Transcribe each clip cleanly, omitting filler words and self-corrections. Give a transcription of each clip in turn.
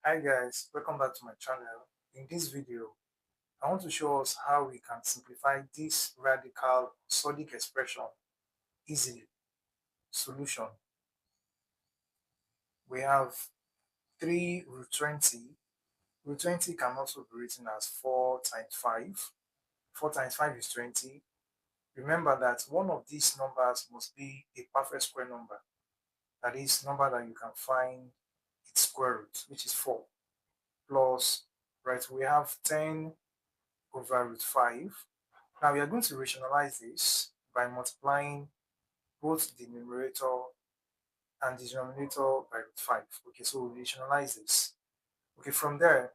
Hi guys, welcome back to my channel. In this video, I want to show us how we can simplify this radical sodic expression easily. Solution. We have 3 root 20. Root 20 can also be written as 4 times 5. 4 times 5 is 20. Remember that one of these numbers must be a perfect square number. That is, number that you can find its square root, which is 4. Plus, right, we have 10 over root 5. Now we are going to rationalize this by multiplying both the numerator and the denominator by root 5. Okay, so we rationalize this. Okay, from there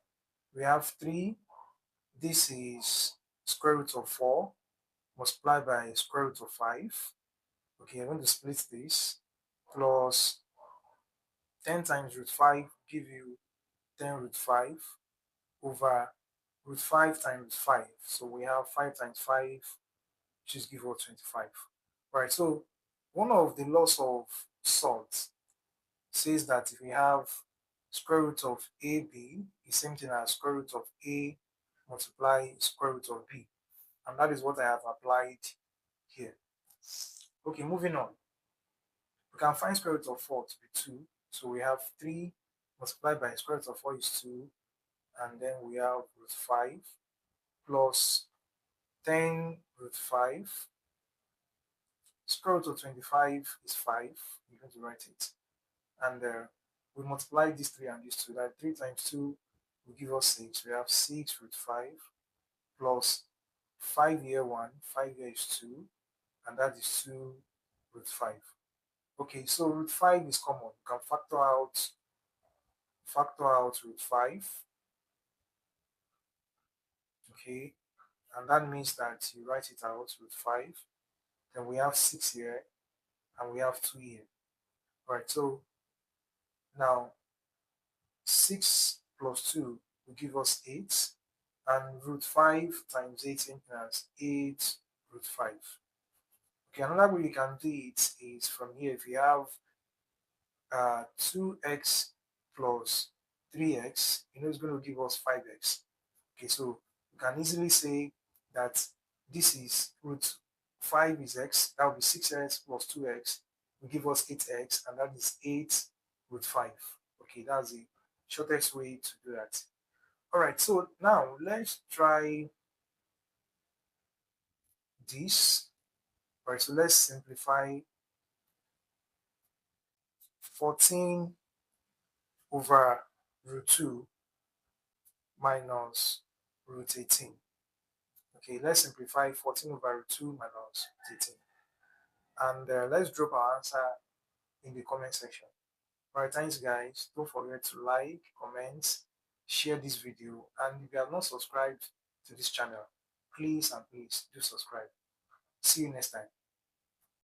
we have 3. This is square root of 4 multiplied by square root of 5. Okay, I'm going to split this plus 10 times root 5 give you 10 root 5 over root 5 times 5. So we have 5 times 5, which is give us 25. Right, so one of the laws of Surds says that if we have square root of AB is same thing as square root of A multiply square root of B. And that is what I have applied here. Okay, moving on. We can find square root of 4 to be 2. So we have 3 multiplied by square root of 4 is 2. And then we have root 5 plus 10 root 5. Square root of 25 is 5. We're going to write it. And we multiply these 3 and these 2. That 3 times 2 will give us 6. We have 6 root 5 plus 5 here 1. 5 here is 2. And that is 2 root 5. Okay, so root 5 is common. You can factor out root 5. Okay, and that means that you write it out root 5. Then we have 6 here and we have 2 here. Right, so now 6 plus 2 will give us 8, and root 5 times 8 equals 8 root 5. Okay, another way you can do it is from here. If you have 2x plus 3x, it's going to give us 5x. Okay, so you can easily say that this is root 5 is x, that will be 6x plus 2x will give us 8x, and that is 8 root 5. Okay, that's the shortest way to do that. All right, so now let's try this. All right, so let's simplify 14 over root 2 minus root 18. Okay, let's simplify 14 over root 2 minus root 18. And let's drop our answer in the comment section. Alright, thanks guys. Don't forget to like, comment, share this video, and if you have not subscribed to this channel, please and please do subscribe. See you next time.